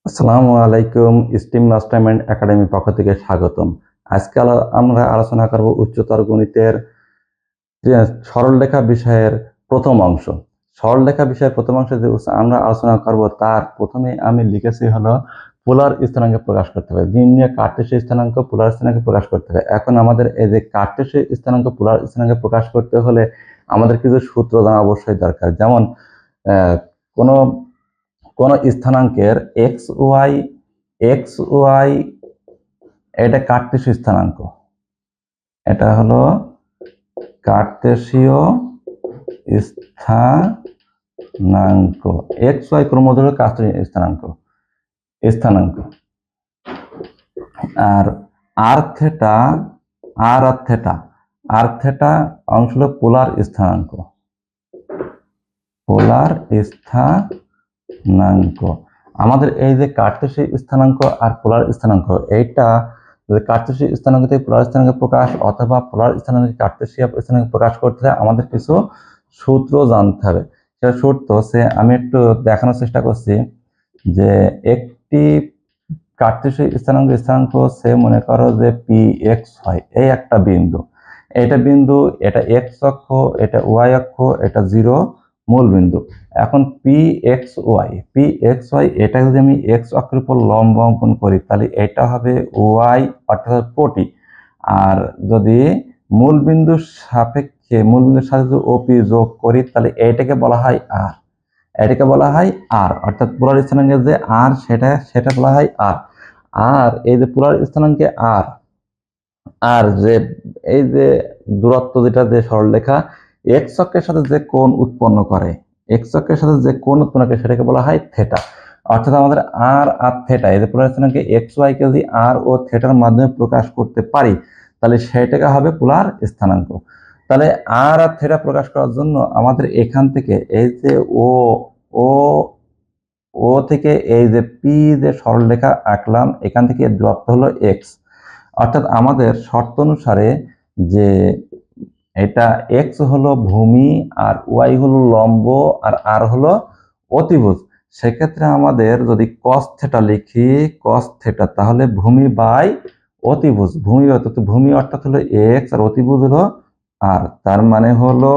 আসসালামু আলাইকুম। Steam mastermind academy পক্ষ থেকে স্বাগতম। আজকে আমরা আলোচনা করব উচ্চতর গণিতের যে সরলরেখা বিষয়ের প্রথম অংশ। সরলরেখা বিষয়ের প্রথম অংশ যে আমরা আলোচনা করব তার প্রথমে আমি লিখেছি হলো পোলার স্থানাঙ্ক প্রকাশ করতে হবে। নিম্নে কার্টেসীয় স্থানাঙ্ক পোলার স্থানাঙ্ক প্রকাশ করতে হবে। এখন আমাদের এই যে কার্টেসীয় স্থানাঙ্ক পোলার স্থানাঙ্ক প্রকাশ করতে হলে আমাদের কিছু সূত্র জানা অবশ্যই দরকার। যেমন কোনো কোন স্থানাঙ্কের এক্স ওয়াই এটা কার্টেসীয় স্থানাঙ্ক, এটা হলো কার্টেসীয় স্থানাঙ্ক। এক্স ওয়াই ক্রমশ হলো কার্টেসীয় স্থানাঙ্ক আর আর থেটা অংশ হলো পোলার স্থানাঙ্ক। আমাদের এই যে কার্টেসীয় স্থানাঙ্ক আর পোলার স্থানাঙ্ক, এইটা কার্টেসীয় স্থানাঙ্ক থেকে পোলার স্থানাঙ্ক প্রকাশ অথবা পোলার স্থানাঙ্ক থেকে কার্টেসীয় স্থানাঙ্ক প্রকাশ করতে হলে আমাদের কিছু সূত্র জানতে হবে। সেটা সূত্র হচ্ছে, আমি একটু দেখানোর চেষ্টা করছি যে একটি কার্টেসীয় স্থানাঙ্ক হচ্ছে, মনে করো যে পি এক্স হয়, এই একটা বিন্দু, এটা এক্স অক্ষ, এটা ওয়াই অক্ষ, এটা জিরো মূল বিন্দু। এখন পি এক্স ওয়াই এটা যদি আমি এক্স অক্ষের উপর লম্ব অঙ্কন করি তাহলে এটা হবে ওয়াই অর্থাৎ পটি। আর যদি মূল বিন্দুর সাথে যদি ওপি যোগ করি তাহলে এটাকে বলা হয় আর অর্থাৎ পোলার স্থানাঙ্কের যে আর সেটা বলা হয় আর এই যে পোলার স্থানাঙ্কে আর যে এই যে দূরত্ব, যেটা যে সরলরেখা এক্স অক্ষের সাথে যে কোণ উৎপন্ন করে সেটাকে বলা হয় থেটা। অর্থাৎ আমাদের আর থেটা, এই যে পোলার স্থানাঙ্কে এক্স ওয়াই কে যদি আর ও থেটার মাধ্যমে প্রকাশ করতে পারি তাহলে সেটাকে হবে পোলার স্থানাঙ্ক। তাহলে আর থেটা প্রকাশ করার জন্য আমাদের এখান থেকে এই যে ও ও থেকে এই যে পি যে সরলরেখা আঁকলাম, এখান থেকে দূরত্ব হলো এক্স। অর্থাৎ আমাদের শর্ত অনুসারে যে এটা এক্স হলো ভূমি আর ওয়াই হলো লম্ব আর হলো অতিভুজ, সেক্ষেত্রে আমাদের যদি কস থেটা লিখি, তাহলে ভূমি বাই অতিভুজ, ভূমি অর্থাৎ হলো এক্স আর অতিভুজ হলো আর, তার মানে হলো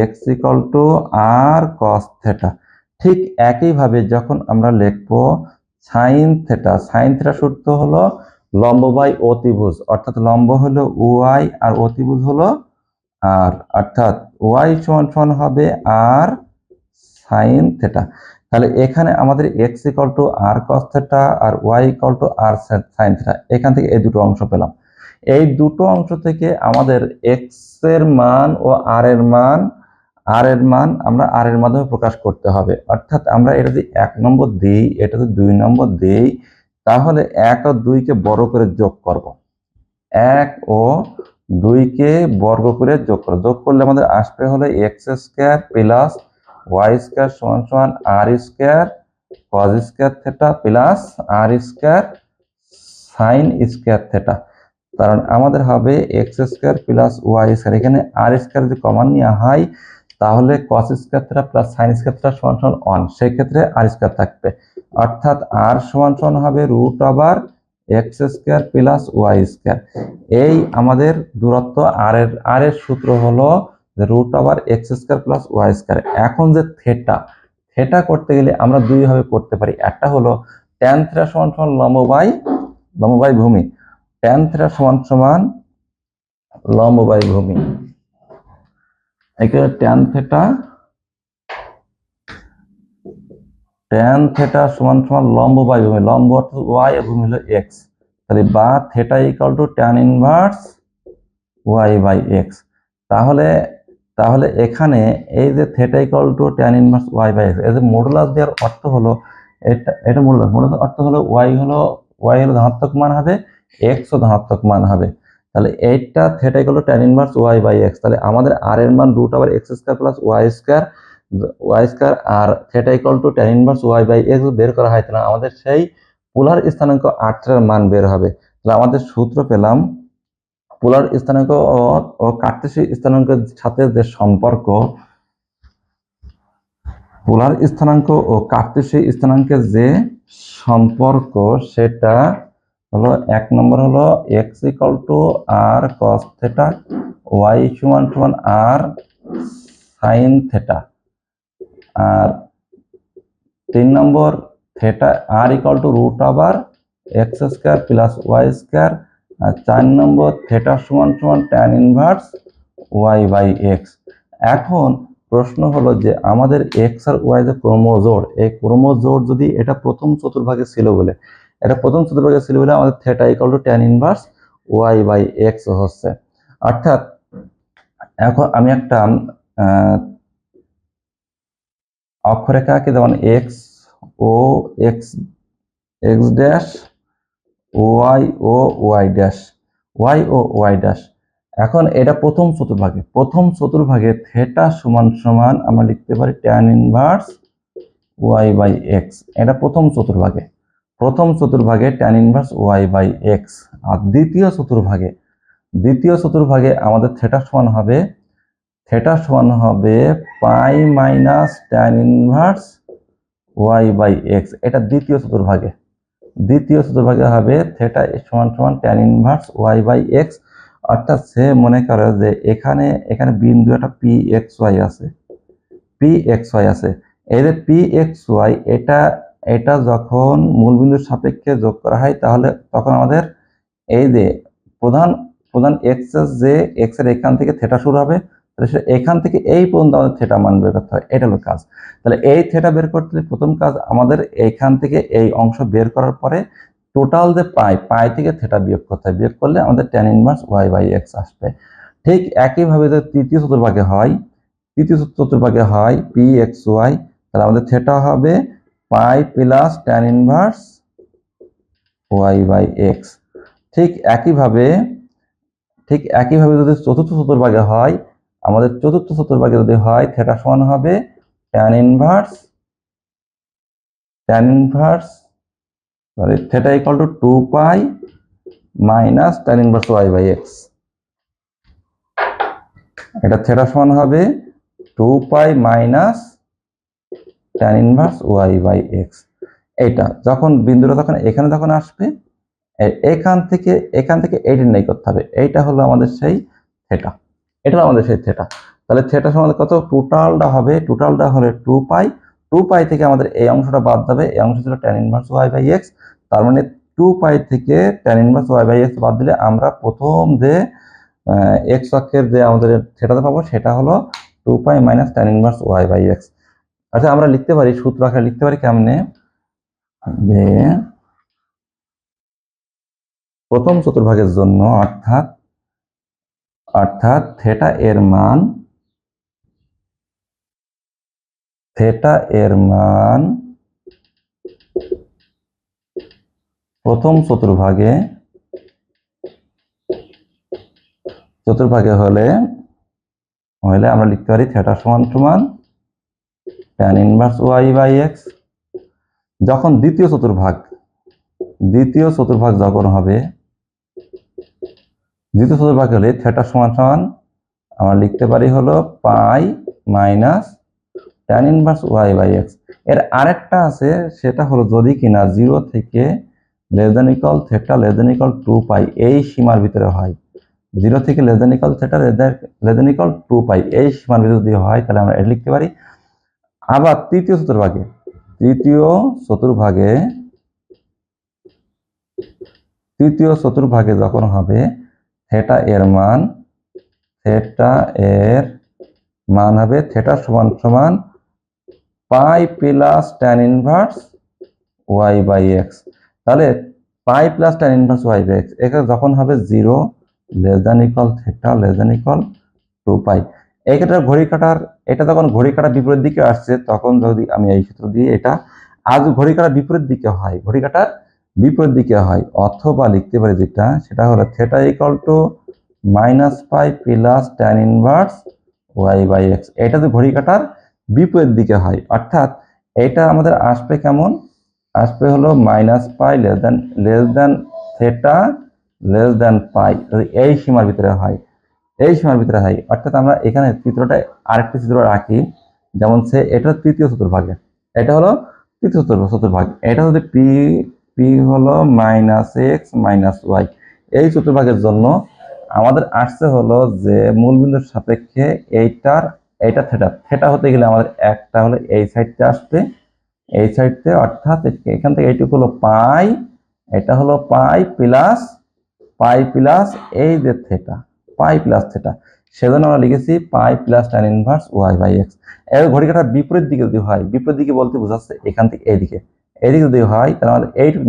x equal to r cos theta. ঠিক একইভাবে যখন আমরা লিখবো সাইন থেটা সূত্র হলো লম্ব বাই অতিভুজ, অর্থাৎ লম্ব হলো ওয়াই আর অতিভুজ হলো আর, অর্থাৎ ওয়াই সমান হবে আর সাইন থেটা। তাহলে এখানে আমাদের x equal to r cos theta আর y equal to r sine theta, এখান থেকে এই দুটো অংশ পেলাম। এই দুটো অংশ থেকে আমাদের এক্স এর মান ও আর এর মান আমরা আর এর মাধ্যমে প্রকাশ করতে হবে। অর্থাৎ আমরা এটা যদি 1 নম্বর দিই, এটা যদি 2 নম্বর দিই, তাহলে 1 ও 2 কে বড় করে যোগ করব। 1 ও 2 কে বর্গ করে যোগ করলে আমাদের আসবে হলো x square plus y square সমান r square cos square theta plus r square sine square theta. কারণ আমাদের হবে x square plus y square, এখানে আর স্কয়ার যদি কমন নেওয়া হয় তাহলে cos square theta plus sine square theta সমান 1, সেই ক্ষেত্রে আর স্কয়ার থাকবে। অর্থাৎ আর সমান হবে root over x square plus y square. এই আমাদের দূরত্ব আর এর সূত্র হলো root over x square plus y square. এখন যে থেটা করতে গেলে আমরা দুই ভাবে করতে পারি। একটা হলো ট্যান থেটা সমান লম্ব বাই ভূমি, ট্যান থেটা সমান লম্ব বাই ভূমি। এখানে ট্যান থেটা সমান লম্ব বাই ভূমি, লম্ব অর্থাৎ ওয়াই আর ভূমি হলো এক্স, তাহলে বা theta equal to tan inverse y by x. তাহলে এখানে এই যে theta equal to tan inverse y by x, এই যে মডুলাস দেওয়ার অর্থ হলো এটা মডুলাস অর্থ হলো ওয়াই হলো ধনাত্মক মান হবে, এক্স ও ধনাত্মক মান হবে। তাহলে এইটা theta equal to tan inverse y by x, তাহলে আমাদের আর এর মান root over x square plus y square আর theta equal to tan inverse y by x বের করা হয়, তাহলে আমাদের সেই পোলার স্থানাঙ্ক আর থেটার মান বের হবে। তাহলে আমাদের সূত্র পেলাম পোলার স্থানাঙ্ক ও কার্টেসীয় স্থানাঙ্কের সাথে যে সম্পর্ক, পোলার স্থানাঙ্ক ও কার্টেসীয় স্থানাঙ্কের যে সম্পর্ক সেটা হলো 1 নম্বর হলো x equal to r cos theta, y সমান সমান r sin থিটা, আর 3 নম্বর theta r equal to root over x square plus y square, আর 4 নম্বর থিটা সমান সমান tan inverse y by x। এখন প্রশ্ন হলো যে আমাদের x আর y যে ক্রমজোড়, এই ক্রমজোড় যদি এটা প্রথম চতুর্ভাগে ছিল বলে, এটা প্রথম চতুর্ভাগে ছিল বলে আমাদের theta equal to tan inverse y by x হচ্ছে। অর্থাৎ এখন আমি একটা অক্ষরেখা আঁকি, যেমন x ও x x ড্যাশ, y ও y ড্যাশ, y ও y ড্যাশ। এখন এটা প্রথম চতুর্ভাগে থিটা সমান সমান আমরা লিখতে পারি tan inverse y by x। এটা প্রথম চতুর্ভাগে tan inverse y by x। আর দ্বিতীয় চতুর্ভাগে আমাদের থিটা সমান হবে pi minus tan inverse y by x। এটা দ্বিতীয় চতুর্ভাগে হবে থিটা সমান সমান tan inverse y by x। অর্থাৎ সে মনে করে যে এখানে বিন্দু একটা pxy আছে, এই যে pxy এটা যখন মূল বিন্দুর সাপেক্ষে যোগ করা হয় তাহলে তখন আমাদের এই যে প্রধান x এর এখান থেকে থিটা শুরু হবে, তাহলে এখান থেকে এই পর্যন্ত আমাদের থিটা মান বের করতে হয়। এটা হলো কাজ। তাহলে এই থিটা বের করতে প্রথম কাজ আমাদের এইখান থেকে এই অংশ বের করার পরে টোটাল যে পাই থেকে থিটা বিয়োগ করতে হয়, বিয়োগ করলে আমাদের tan inverse y by x আসবে। ঠিক একইভাবে যদি তৃতীয় চতুর্ভাগে হয় pxy, তাহলে আমাদের থিটা হবে pi plus tan inverse y by x। ঠিক একইভাবে যদি চতুর্থ চতুর্ভাগে হয়, আমাদের চতুর্থ চতুর্ভাগে যদি হয় থিটা সমান হবে tan inverse theta equal to 2 pi minus tan inverse y by x। এটা থিটা সমান হবে 2 pi minus tan inverse y by x। এটা যখন বিন্দুটা এখানে আসবে, এখান থেকে এই নির্ণয় করতে হবে। এইটা হলো আমাদের সেই থিটা, তাহলে থিটা সমান কত? টোটালটা হলে 2 পাই থেকে আমাদের এই অংশটা বাদ যাবে, এই অংশ ছিল tan inverse y by x। তার মানে 2 পাই থেকে tan inverse y by x বাদ দিলে আমরা প্রথম যে x অক্ষের যে আমাদের থিটাতে পাবো সেটা হলো 2 pi minus tan inverse y by x। আচ্ছা, আমরা লিখতে পারি, সূত্র আকারে লিখতে পারি কেমনে, যে প্রথম চতুর্ভাগের জন্য অর্থাৎ থিটা এর মান প্রথম চতুর্ভাগে হলে আমরা লিখতে পারি থিটা সমান সমান tan inverse y by x। যখন দ্বিতীয় চতুর্ভাগ যখন হবে, হলে থিটা সমান সমান আমরা লিখতে পারি হলো pi minus tan inverse y by x। এর আরেকটা আছে, সেটা হলো যদি কিনা 0 থেকে less than equal theta less than equal 2 pi এই সীমার ভিতরে হয়, 0 থেকে less than equal theta less than equal 2 pi এই সীমার ভিতরে যদি হয়, তাহলে আমরা এটা লিখতে পারি। আবার তৃতীয় চতুর্ভাগে যখন হবে, থিটা এর মান হবে থিটা সমান সমান pi plus tan inverse y by x। তাহলে pi plus tan inverse y by x এখানে যখন হবে 0 less than equal theta less than equal 2 pi. এটা যখন ঘড়ি কাটার বিপরীত দিকে আসছে, তখন যদি আমি এই সূত্র দিয়ে এটা ঘড়ি কাটার বিপরীত দিকে হয়, অথবা লিখতে পারি যেটা, সেটা হলো theta equal to minus pi plus tan inverse y by x। এটা যদি ঘড়ি কাটার বিপরীত দিকে হয়, অর্থাৎ এটা আমাদের আসবে কেমন, আসবে হলো minus pi less than theta less than pi, যদি এই সীমার ভিতরে হয়, অর্থাৎ আমরা এখানে চিত্রটা আরেকটি চিত্র রাখি, যেমন এটা তৃতীয় চতুর্ভাগে, এটা হলো তৃতীয় চতুর্ভাগ। এটা যদি পি হলো -x-y, এই চতুর্ভাগের জন্য আমাদের আসছে হলো যে মূলবিন্দুর সাপেক্ষে এইটা থেটা হতে গেলে আমাদের একটা হলো এই সাইডতে আসবে, এই সাইডতে, অর্থাৎ এখান থেকে এইটুকু হলো পাই, এটা হলো পাই প্লাস এই যে থেটা, পাই প্লাস থেটা, সেজন্য আমরা লিখেছি pi plus tan inverse y by x. এর ঘড়ি কাটার বিপরীত দিকে যদি হয়, বিপরীত দিকে বলতে বোঝাচ্ছে এখান থেকে এইদিকে, এইদিকে যদি হয় তাহলে আমাদের এইটুক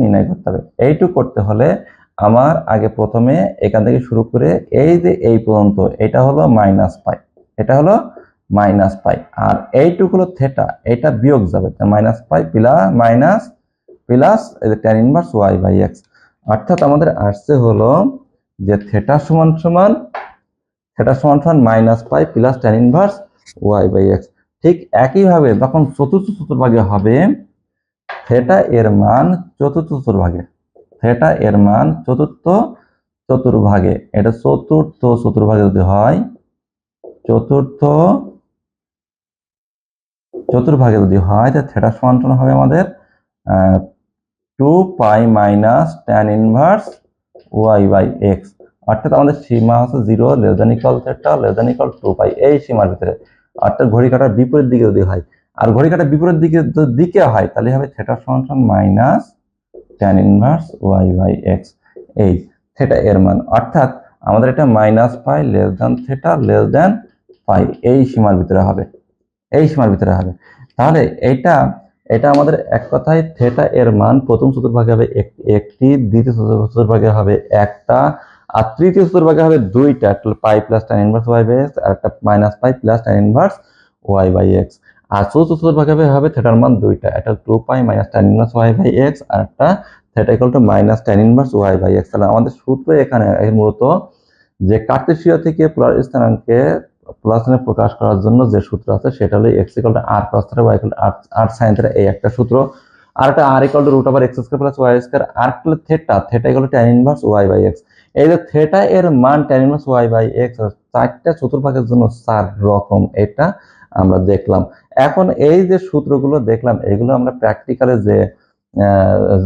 নির্ণয় করতে হবে, এইটুক করতে হলে আমার আগে প্রথমে এখান থেকে শুরু করে এই যে এই পর্যন্ত এটা হলো -পাই, এটা হলো -পাই, আর এইটুক হলো থেটা, এটা বিয়োগ যাবে, -pi plus tan inverse y by x. অর্থাৎ আমাদের আসছে হলো যে থেটা সমান সমান -pi plus tan inverse y by x. ঠিক একইভাবে যখন চতুর্থ চতুর্ভাগে হবে, থেটা এর মান চতুর্থ চতুর্ভাগে, এটা চতুর্থ চতুর্ভাগে যদি হয়, তাহলে থেটা সমান হবে আমাদের 2 pi minus tan inverse y by x. অর্থাৎ আমাদের সীমা হচ্ছে 0 less than equal theta less than equal 2 pi, এই সীমার ভিতরে। অর্থাৎ ঘড়ি কাটার বিপরীত দিকে যদি হয়, আর ঘড়ি কাটার বিপরীত দিকে হয় তাহলে হবে থেটা সমান minus tan inverse y by x, এই থেটা এর মান। অর্থাৎ আমাদের এটা -pi less than theta less than pi, এই সীমার ভিতরে হবে, তাহলে এটা আমাদের এক কথায় থেটা এর মান প্রথম চতুর্ভাগে হবে একটি, দ্বিতীয় চতুর্ভাগে হবে একটা, আর তৃতীয় চতুর্ভাগে হবে দুইটা, pi plus tan inverse y by x, আর একটা -pi plus tan inverse y by x. আর চতুর্থ চতুর্ভাগে হবে থেটার মান দুইটা, একটা 2 pi minus tan inverse y by x, আর একটা theta equal to minus tan inverse y by x. তাহলে আমাদের সূত্র এখানে মূলত যে কার্টেসীয় থেকে পোলার স্থানাঙ্কে প্লাসনে প্রকাশ করার জন্য যে সূত্র আছে সেটা হলো x equal to r cos theta y equal to r sin theta, এই একটা সূত্র। আর একটা r equal to root over x square plus y square, আর একটা theta equal to tan inverse y by x। এই যে থেটা এর মান tan inverse y by x চারটা চতুর্ভাগের জন্য 4 রকম, এটা আমরা দেখলাম। এখন এই যে সূত্রগুলো দেখলাম, এগুলো আমরা প্র্যাকটিক্যালে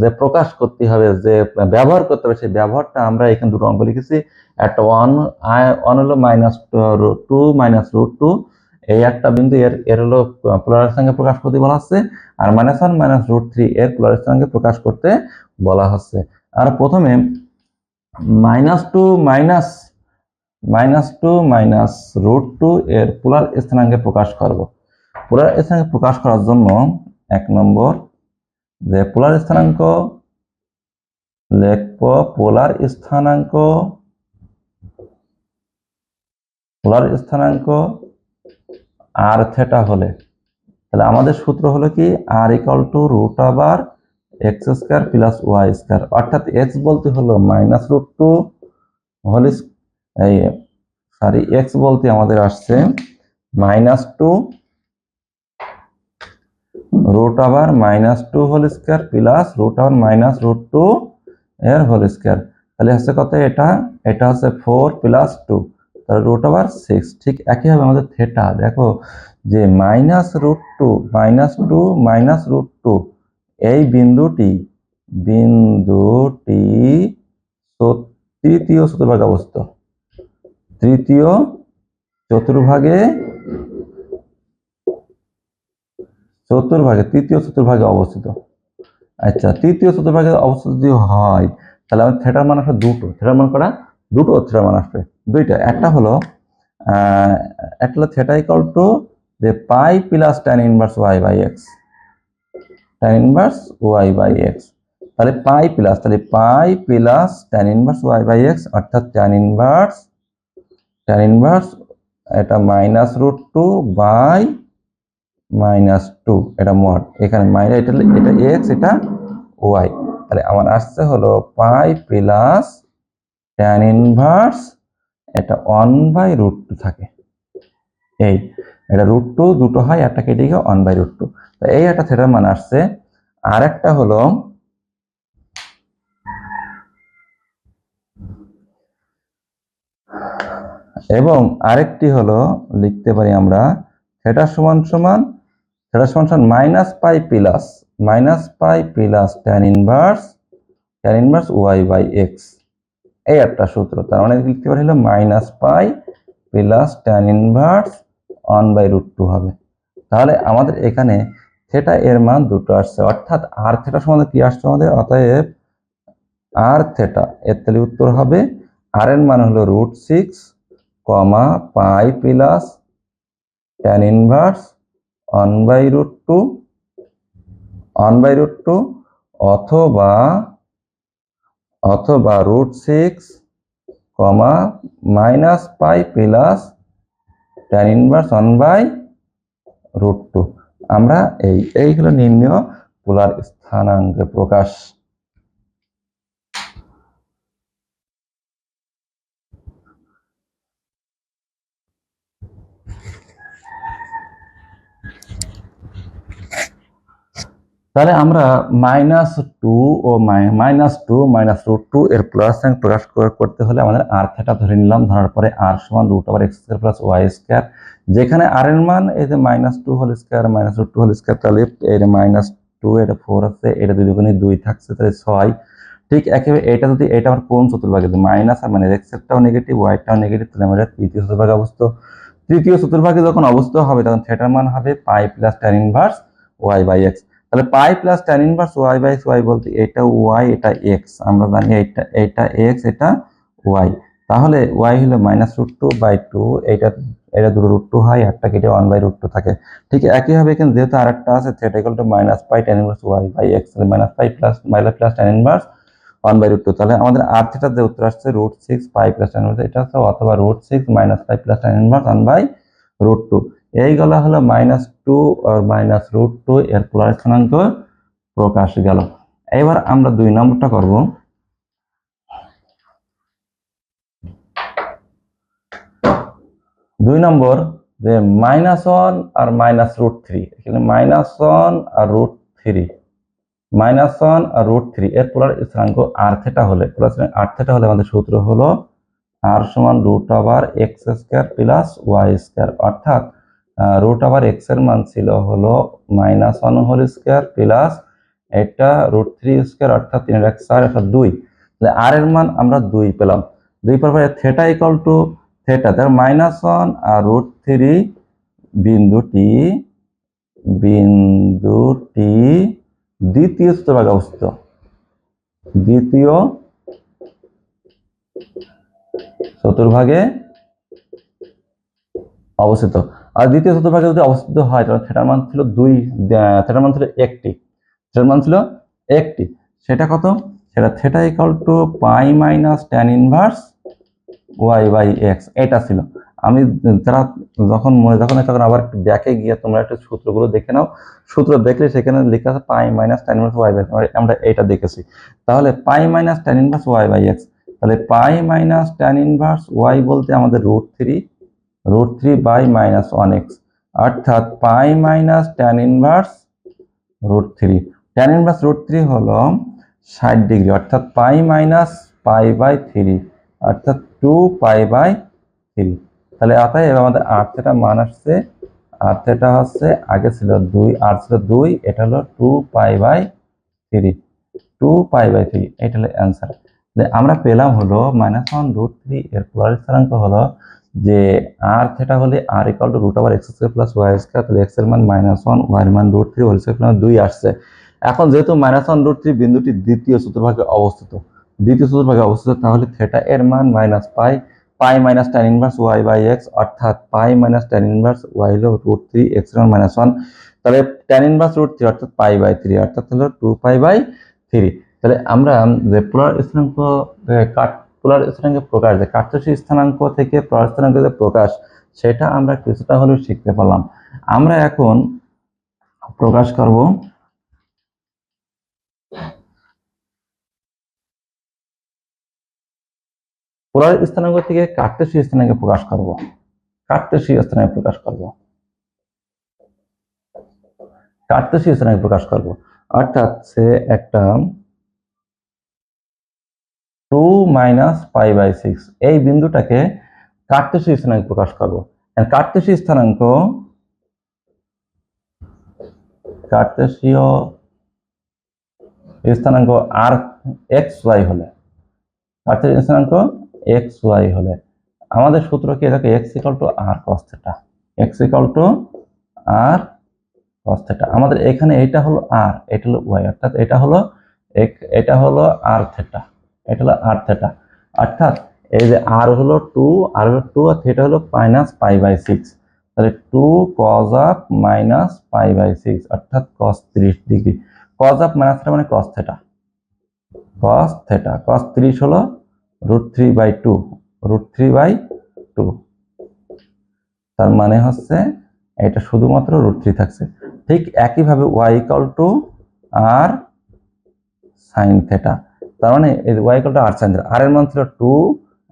যে প্রকাশ করতে হবে, যে ব্যবহার করতে হবে, সেই ব্যবহারটা আমরা এখানে দুটো অঙ্ক লিখেছি। একটা ওয়ান হলো -2 মাইনাস √2, এই একটা বিন্দু, এর হলো পোলার স্থানাঙ্কে প্রকাশ করতে বলা হচ্ছে, আর -1 মাইনাস √3 এর পোলার স্থানাঙ্কে প্রকাশ করতে বলা হচ্ছে। আর প্রথমে -2 মাইনাস √2 এর পোলার স্থানাঙ্কে প্রকাশ করব। পোলার স্থানাঙ্কে প্রকাশ করার জন্য 1 নম্বর যে পোলার স্থানাঙ্ক লিখব, পোলার স্থানাঙ্ক আর থেটা হলে, তাহলে আমাদের সূত্র হলো কি r equal to root over x square plus y square. অর্থাৎ x বলতে হলো -√2 হোল, x বলতে আমাদের আসছে -2 root over -2 whole square plus root over -√2 এর হোল স্কয়ার। তাহলে হচ্ছে কত, এটা হচ্ছে 4 প্লাস 2, তাহলে রুট ওভার 6। ঠিক একইভাবে আমাদের থেটা দেখো যে -√2 এই বিন্দুটি তৃতীয় চতুর্ভাগে অবস্থিত, তৃতীয় চতুর্ভাগে অবস্থিত। আচ্ছা, তৃতীয় চতুর্ভাগে অবস্থিত যদি হয় তাহলে আমাদের থেটার মান আসবে থেটার মান আসবে দুইটা। একটা হলো থেটা ইকুয়াল টু যে pi plus tan inverse y by x, তাহলে pi plus tan inverse y by x, অর্থাৎ tan ইনভার্স এটা -√2 বাই -2, এটা মড, এখানে এটা x এটা y। তাহলে আমার আসছে হলো পাই প্লাস tan ইনভার্স, এটা 1/√2 থাকে, এই এটা √2 দুটো হয়, একটা কেটে গিয়ে 1/√2, এই একটা থেটার মান আসছে। আর একটা হলো এবং আরেকটি হলো লিখতে পারি আমরা থেটা সমান থিটা সমান minus pi plus tan inverse y by x, এই একটা সূত্র। তার মানে লিখতে পারি হলো minus pi plus tan inverse 1/√2 হবে। তাহলে আমাদের এখানে থিটা এর মান দুটো আসছে, অর্থাৎ আর থিটা সমান কি আসছে আমাদের, অতএব আর থিটা এর তাহলে উত্তর হবে আর এর মান হলো √6 পাই প্লাস ট্যান ইনভার্স 1/√2 অথবা √6 minus pi plus tan inverse 1/√2। আমরা এইগুলো নির্ণয় পোলার স্থানাঙ্কে প্রকাশ। তাহলে আমরা -2 ও -2 এর প্লাস প্রকাশ করতে হলে আমাদের আর থিটা ধরে নিলাম, ধরার পরে আর সমান √x² + y², যেখানে আর এর মান এই যে -2 হোল স্কয়ার -√2 হোল স্কয়ার, তাহলে এর -2 এটা 4 আছে, এটা 2 দুগুণে 2 থাকছে, তাহলে 6। ঠিক একইভাবে এটা যদি এটা আমার কোন চতুর্ভাগে মাইনাস আর মানে x-টাও নেগেটিভ y-টাও নেগেটিভ, তাহলে আমরা তৃতীয় চতুর্ভাগে অবস্থিত। তৃতীয় চতুর্ভাগে যখন অবস্থিত হবে তখন থিটার মান হবে pi plus tan inverse y by x। তাহলে pi plus tan inverse y by y বলতে এটা y এটা x, আমরা জানি এটা x এটা y। তাহলে y হলো -√2/2, এটা দুটো √2 হয়, একটা কেটে 1/√2 থাকে। ঠিক একইভাবে এখানে যেহেতু আরেকটা আছে theta equal to -pi tan inverse y by x, তাহলে -পাই প্লাস ট্যান ইনভার্স 1/√2। তাহলে আমাদের আর থিটার যে উত্তর আসছে √6 পাই প্লাস ট্যান ইনভার্স, এটা আছে, অথবা √6 পাই প্লাস ট্যান ইনভার্স 1/√2। এইগুলো হলো -2 আর -√2 এর পোলার স্থানাঙ্ক প্রকাশ গেল। এবার আমরা 2 নম্বরটা করব। 2 নম্বর যে -1 আর -√3, এখানে -1 আর √3 এর পোলার স্থানাঙ্ক আর থিটা হলে, আমাদের সূত্র হলো আর সমান √x² প্লাস y², অর্থাৎ √x এর মান ছিল হলো -1 হোল স্কয়ার প্লাস এটা √3² অর্থাৎ 3x4 অর্থাৎ 2। তাহলে আর এর মান আমরা 2 পেলাম। 2 পাওয়ার পরে থিটা ইকুয়াল টু থিটা, তার -1 আর √3 বিন্দুটি দ্বিতীয় চতুর্ভাগে অবস্থিত, আর দ্বিতীয় চতুর্ভাগে যদি অবস্থিত হয় তাহলে থিটার মান ছিল 2, থিটার মান ছিল 1টি, সেটা কত, সেটা theta equal to pi minus tan inverse y by x, এটা ছিল। আমি যারা যখন আবার একটু ব্যাকে গিয়ে তোমরা একটু সূত্রগুলো দেখে নাও, সূত্র দেখলে সেখানে লেখা আছে pi minus tan inverse y by x, আমরা এটা দেখেছি। তাহলে pi minus tan inverse y by x, তাহলে pi minus tan inverse y বলতে আমাদের √3 বাই -1x, অর্থাৎ pi minus tan inverse √3। Tan inverse √3 হলো 60 ডিগ্রি, অর্থাৎ পাই মাইনাস পাই বাই 3, অর্থাৎ 2 পাই বাই 3। তাহলে অতএব আমাদের আর থিটা মান আসছে, আর থিটা হচ্ছে আগে ছিল 2, আর ছিল 2, এটা হলো 2 পাই বাই 3, এটা হলো অ্যান্সার। আমরা পেলাম হলো -1√3 এর পোলার স্থানাঙ্ক হলো যে আর থিটা হলে আর equal to √x² plus y², তাহলে x এর মান -1, y এর মান √3 হোল স্কয়ার প্লাস 2 আসছে। এখন যেহেতু -1√3 বিন্দুটি দ্বিতীয় চতুর্ভাগে অবস্থিত, তাহলে থিটা এর মান pi minus tan inverse y by x, অর্থাৎ pi minus tan inverse y হলো √3, x এর মান -1, তাহলে ট্যান ইনভার্স √3 অর্থাৎ পাই বাই 3, অর্থাৎ হলো 2 পাই বাই 3। তাহলে আমরা যে পোলার স্থানাঙ্ক প্রকাশ, যে কার্টেসীয় স্থানাঙ্ক থেকে পোলার স্থানাঙ্কের যে প্রকাশ, সেটা আমরা কিছুটা হলেও শিখতে পারলাম। আমরা এখন প্রকাশ করব পোলার স্থানাঙ্ক থেকে কার্টেসীয় স্থানাঙ্কে প্রকাশ করব, অর্থাৎ সে একটা 2 মাইনাস পাই বাই 6 এই বিন্দুটাকে কার্টেসীয় স্থানাঙ্কে প্রকাশ করব। কার্টেসীয় স্থানাঙ্ক কার্তেশীয় স্থানাঙ্ক আর এক্স ওয়াই হলে, কার্তেশীয় স্থানাঙ্ক এক্স ওয়াই হলে আমাদের সূত্র কি থাকে? X equal to r cos theta, x equal to r cos theta. আমাদের এখানে এটা হলো আর, এটা হলো ওয়াই, অর্থাৎ এটা হলো আর থিটা, এটা হলো আর থিটা। অর্থাৎ এই যে আর হলো 2, আর হলো 2, আর থিটা হলো -π/6, তাহলে 2 cos অফ -π/6 অর্থাৎ cos 30 degree. cos of minus theta মানে cos theta, cos theta, cos 30 হলো √3/2, √3/2, তার মানে হচ্ছে এটা শুধুমাত্র √3 থাকছে। ঠিক একইভাবে y equal to r sine theta, তার মানে এই y equal to r sine theta, আর এর মান ছিল 2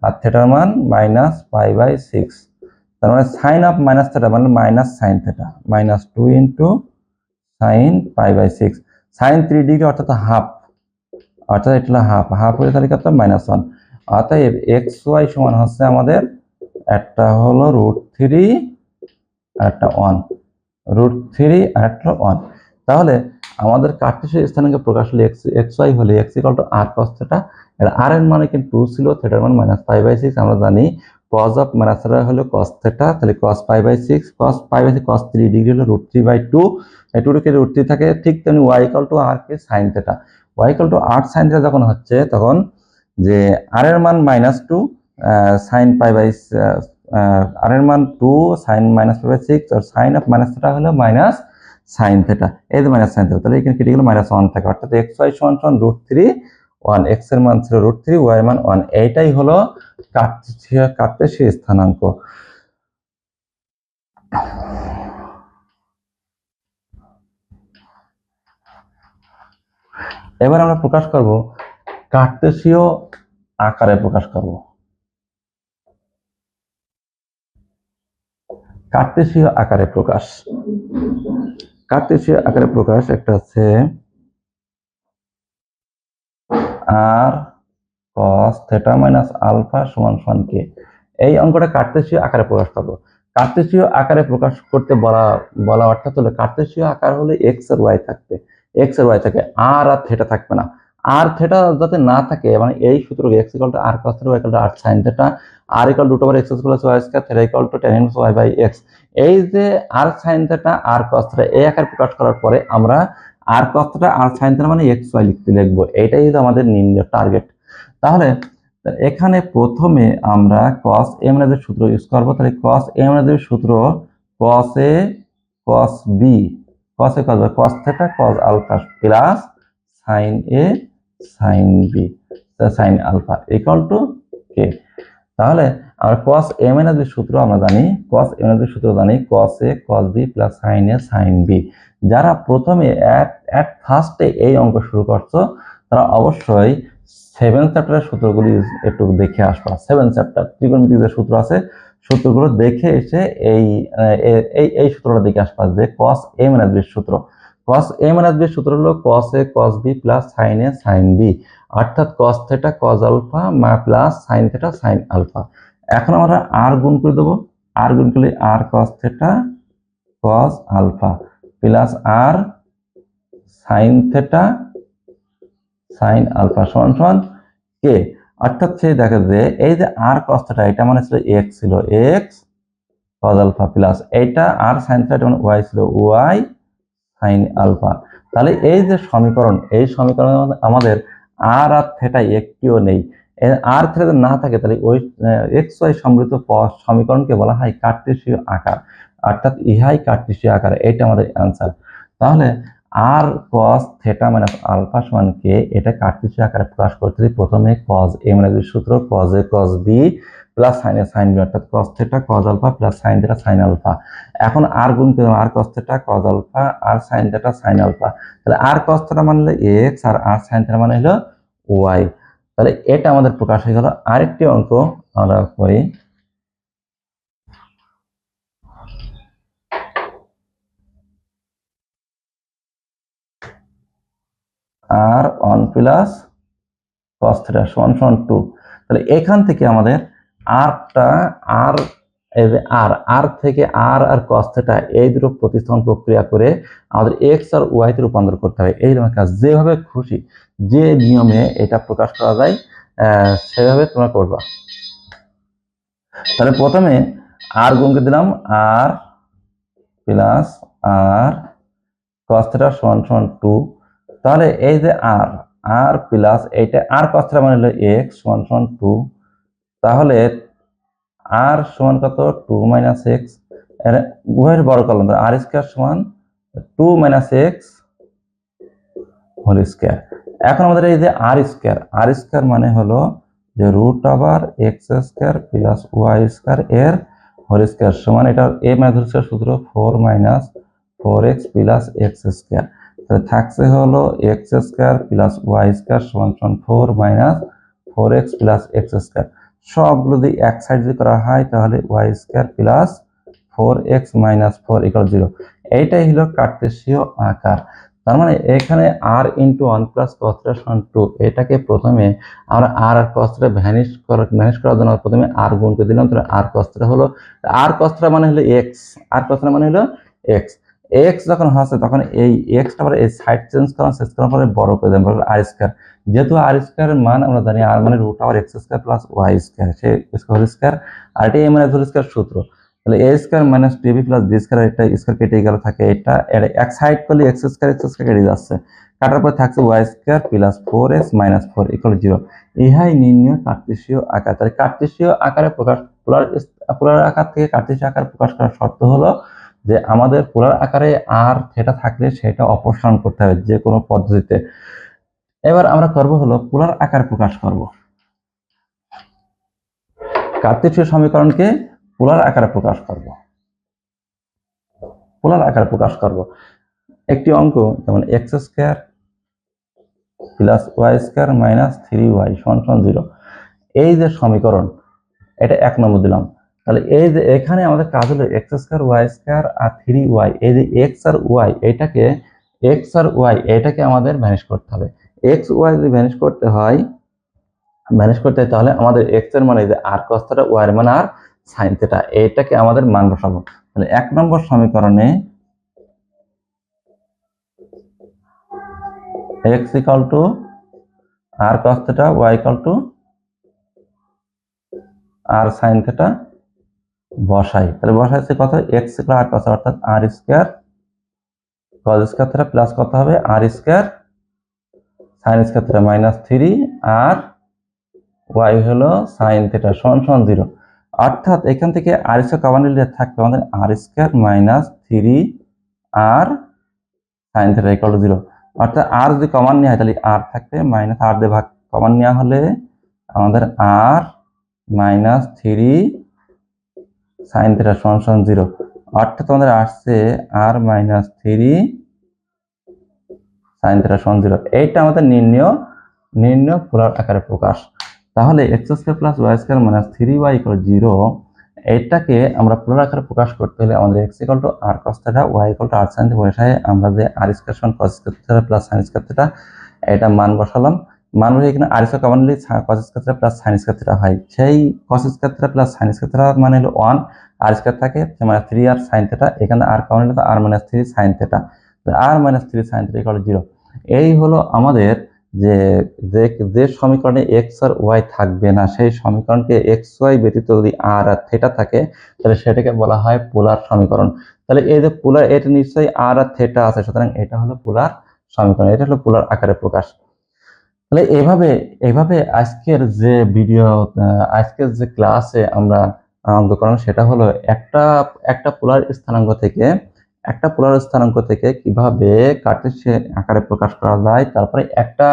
আর থিটার মান -π/6, তার মানে সাইন অফ মাইনাস থিটা মানে minus sine theta, -2 into sine π/6, sine 3 degree অর্থাৎ হাফ, অর্থাৎ এটা হলো হাফ, হাফ হয়ে তাহলে কত? -1। অতএব এক্স ওয়াই সমান হচ্ছে আমাদের একটা হলো √3 আর একটা 1, √3 আর একটা 1। তাহলে আমাদের কার্টেসীয় স্থানাঙ্ক প্রকাশ হলে এক্স ওয়াই হলে x equal to r cos theta, এর আর এর মানে কিন্তু 2 ছিল, থিটার মান -π/6, আমরা জানি cos অফ মাইনাস থিটা হলো cos থিটা, তাহলে cos π/6, cos π/6 cos 3 ডিগ্রি হলো √3/2, এই 2 কে √3 থাকে। ঠিক তেমনি y ইকুয়াল টু আর কে sin theta, y equal to r sin theta যখন হচ্ছে তখন যে আর এর মান -2 sin π/6, আর এর মান 2 sin -π/6, আর sin অফ মাইনাস থিটা হলো মাইনাস সাইন থিটা, এই যে মাইনাস সাইন থিটা, তাহলে এখানে কেটে গেল -1 থাকে, অর্থাৎ এক্স ওয়াই সমান √3 1, এক্স এর মান ছিল √3, ওয়াই এর মান 1, এইটাই হলো কার্তেশীয় স্থানাঙ্ক। এবার আমরা প্রকাশ করব কার্তেশীয় আকারে প্রকাশ করব। কার্তেশীয় আকারে প্রকাশ, কার্তেশীয় আকারে প্রকাশ একটা আছে আর cos থিটা মাইনাস আলফা সমান সমান কে। এই অঙ্কটা কার্তেশীয় আকারে প্রকাশ করব। কার্তেশীয় আকারে প্রকাশ করতে বলা অর্থাৎ হলো কার্তেশীয় আকার হলে এক্স আর ওয়াই থাকবে, এক্স আর ওয়াই থাকে, আর থিটা থাকবে না। আর থিটা যাতে না থাকে মানে এই সূত্রকে x equal to r cos theta, y equal to r sin theta, r equal to √x² + y², theta equal to tan inverse y/x। এই যে আর sin থিটা আর cos থিটা এই আকারে প্রকাশ করার পরে আমরা আর cos থিটা আর sin থিটা মানে x y লিখবো, এইটাই হলো আমাদের নির্ণয় টার্গেট। তাহলে এখানে প্রথমে আমরা cos a - এর সূত্র ইউজ করব। তাহলে cos a - এর সূত্র cos a cos b, cos a cos b, cos theta cos alpha plus sin a sin b sin alpha equal to k। তাহলে আমরা cos a - এর সূত্র আমরা জানি, cos a - এর সূত্র জানি cos a cos b plus sin a sin b। যারা প্রথমে এট ফার্স্টে এই অঙ্ক শুরু করছো তারা অবশ্যই 7 চ্যাপ্টারের সূত্রগুলি একটু দেখে আসবা। 7 চ্যাপ্টার ত্রিকোণমিতির যে সূত্র আছে সূত্রগুলো দেখে এসে এই সূত্রটা দেখে আসবা যে cos a - b সূত্র। cos a - b সূত্র হলো cos a cos b plus sin a sin b, অর্থাৎ cos theta cos alpha plus sin theta sin alpha. এখন আমরা আর গুণ করে দেব, আর গুণ করলে R cos theta cos alpha plus R sin theta sin alpha সমান সমান k। অর্থাৎ সেই দেখা যে এই যে আর cos থিটা এটা মানে ছিল x, ছিল x cos আলফা প্লাস এইটা আর sin থিটা মানে y ছিল y sin আলফা। তাহলে এই যে সমীকরণ, এই সমীকরণে আমাদের আর থিটা একটিও নেই। আর থিটা যদি না থাকে তাহলে ওই এক্স ওয়াই সমৃদ্ধ সমীকরণকে বলা হয় কার্টেসীয় আকার, অর্থাৎ ইহাই কার্টেসীয় আকার, এটা আমাদের অ্যান্সার। তাহলে r cos theta minus alpha সমান কে, এটা কার্টেসীয় আকারে প্রকাশ করতে প্রথমে cos a - এর সূত্র cos a cos b plus sin a sin b, অর্থাৎ cos theta cos alpha plus sin theta sin alpha. এখন আর গুণ করলাম r cos theta cos alpha আর sin থিটা sin আলফা, তাহলে আর cos থিটা মানে হলো x আর sin theta মানে হলো y। তাহলে এটা আমাদের প্রকাশ হয়ে গেল। আরেকটি অঙ্ক আমরা করি, আর 1 প্লাস cos থিটা সমান সমান 2। তাহলে এখান থেকে আমাদের আরটা আর এই যে আর থেকে আর cos থিটা এই দুটো প্রতিস্থাপন প্রক্রিয়া করে আমাদের x আর y তে রূপান্তর করতে হবে। এই রকম কাজ যেভাবে খুশি যে নিয়মে এটা প্রকাশ করা যায় সেভাবে তোমরা করবা। তাহলে প্রথমে আর গুণকে দিলাম আর প্লাস আর cos থিটা সমান সমান 2। তাহলে এই যে আর প্লাস এইটা আর cos থিটা মানে হলো x সমান সমান 2। তাহলে আর সমান কত 2 মাইনাস এক্স, এর উভয়ের বড় করলাম আর স্কয়ার সমান 2 মাইনাস এক্স হোল স্কয়ার। এখন আমাদের এই যে আর স্কয়ার মানে হলো যে root over x square plus y square এর হোল স্কয়ার সমান এটা এ মাইনাস হোল স্কয়ার সূত্র 4 minus 4x plus x square. তাহলে থাকছে হলো x square plus y square সমান সমান 4 minus 4x plus x square. সবগুলো যদি এক সাইড যদি করা হয় তাহলে y square plus 4x minus 4 equal 0। এইটাই হলো কার্টেসীয় আকার। তার মানে এখানে r into 1 plus cos theta সমান 2, এটাকে প্রথমে আমরা r আর cos থিটা ভ্যানিশ করার জন্য প্রথমে r গুণ করে দিলাম। তাহলে r cos থিটা হলো r cos থিটা মানে হলো x, r cos থিটা মানে হলো x। x যখন হচ্ছে তখন এই x টা আবার এই সাইড চেঞ্জ করার পরে বড় করে দেব r স্কয়ার। যেহেতু r স্কয়ার এর মান আমরা জানি r মানে root over x square plus y square, সে হোল স্কয়ার আর এটা a মাইনাস হোল স্কয়ার সূত্র। তাহলে a square minus 2b plus b square, এটা স্কয়ার কেটে গেল থাকে এটা এক সাইড করলে x স্কয়ার কেটে যাচ্ছে, কাটার পর থাকছে y square plus 4x minus 4 equal 0। ইহাই নির্ণয় কার্টেসীয় আকার। তাহলে কার্টেসীয় আকারে প্রকাশ পোলার আকার থেকে কার্টেসীয় আকার প্রকাশ করার শর্ত হলো যে আমাদের পোলার আকারে আর থিটা থাকলে সেটা অপসারণ করতে হবে যে কোনো পদ্ধতিতে। এবার আমরা করব হলো পোলার আকার প্রকাশ করব, কার্টেসীয় সমীকরণকে পোলার আকারে প্রকাশ করব। পোলার আকারে প্রকাশ করব একটি অঙ্ক যেমন x square plus y square minus 3y সমান 0। এই যে সমীকরণ এটা 1 নম্বর দিলাম। তাহলে এই যে এখানে আমাদের কাজ হলো x স্কয়ার ওয়াই স্কয়ার আর 3y, এই যে x আর y এটাকে আমাদের ভ্যানিশ করতে হবে। x y যদি ভ্যানিশ করতে হয় তাহলে আমাদের x এর মানে যে r cos থিটা, y এর মানে r sin থিটা, এটাকে আমাদের মান বসাবো। তাহলে 1 নম্বর সমীকরণে x equal to r cos theta, y equal to r sin theta বসাই। তাহলে বসাইছে কত x equal r cos অর্থাৎ r square cos square theta plus কত হবে r square sin square theta minus 3 আর y হলো sin থিটা সমান 0। অর্থাৎ এখান থেকে r স্কয়ার কমন নিলে থাকবে আমাদের r square minus 3 r sin theta equal to 0। অর্থাৎ r যদি কমন নেওয়া হয় তাহলে r থাকবে মাইনাস r দিয়ে ভাগ কমন নেওয়া হলে আমাদের r মাইনাস 3 sin থিটা সমান 0। অর্থাৎ আমাদের আসছে r মাইনাস 3 sin থিটা সমান 0। এইটা আমাদের নির্ণয় পোলার আকারে প্রকাশ। তাহলে x square plus y square minus 3y equal 0, এটাকে আমরা পোলার আকারে প্রকাশ করতে হলে আমাদের x equal to r cos theta, y equal to r sin theta বসায় আমরা যে r স্কয়ার সমান cos square theta plus sin square theta এটা মান বসালাম। মান বসে এখানে r স্কয়ার কমন নিলে cos square theta plus sin square theta হয়। সেই cos square theta plus sin square theta মানে হলো 1, r স্কয়ার থাকে মানে 3 আর sin থিটা, এখানে r কমন নিলে r minus 3 sin theta, r minus 3 sin theta equal 0। এই হলো আমাদের যে সমীকরণে x আর y থাকবে না সেই সমীকরণকে x y ব্যতীত যদি r আর থিটা থাকে তাহলে সেটাকে বলা হয় পোলার সমীকরণ। তাহলে এই যে পোলার, এটা নিশ্চয়ই r আর থিটা আছে, সুতরাং এটা হলো পোলার সমীকরণ, এটা হলো পোলার আকারে প্রকাশ। তাহলে এইভাবে আজকের যে ক্লাসে আমরা অঙ্ক করানো সেটা হলো একটা পোলার স্থানাঙ্ক থেকে কিভাবে কার্টেসীয় আকারে প্রকাশ করা যায়, তারপরে একটা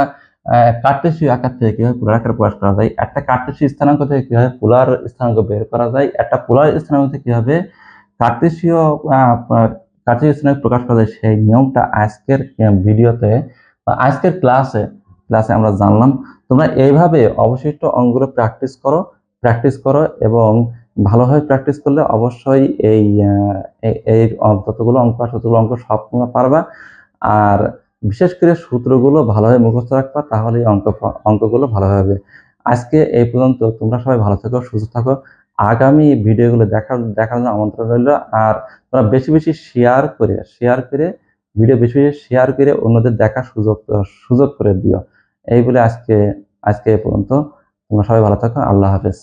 কার্টেসীয় আকার থেকে কিভাবে পোলার আকারে প্রকাশ করা যায়, একটা কার্টেসীয় স্থানাঙ্ক থেকে কিভাবে পোলার স্থানাঙ্ক বের করা যায়, একটা পোলার স্থানাঙ্ক থেকে কিভাবে কার্টেসীয় স্থানাঙ্ক প্রকাশ করা যায়, সেই নিয়মটা আজকের ভিডিওতে বা আজকের ক্লাসে আমরা জানলাম। তোমরা এইভাবে অবশিষ্ট অঙ্কগুলো প্র্যাকটিস করো এবং ভালোভাবে প্র্যাকটিস করলে অবশ্যই এই যতগুলো অঙ্ক সব তোমরা পারবা। আর বিশেষ করে সূত্রগুলো ভালোভাবে মুখস্থ রাখবা, তাহলে অঙ্কগুলো ভালোভাবে হবে। আজকে এই পর্যন্ত, তোমরা সবাই ভালো থাকো, সুস্থ থাকো। আগামী ভিডিওগুলো দেখার জন্য আমন্ত্রণ রইল। আর তোমরা বেশি বেশি শেয়ার করে ভিডিও বেশি বেশি শেয়ার করে অন্যদের দেখার সুযোগ করে দিও। এই বলে আজকে এ পর্যন্ত। তোমরা সবাই ভালো থাকো। আল্লাহ হাফেজ।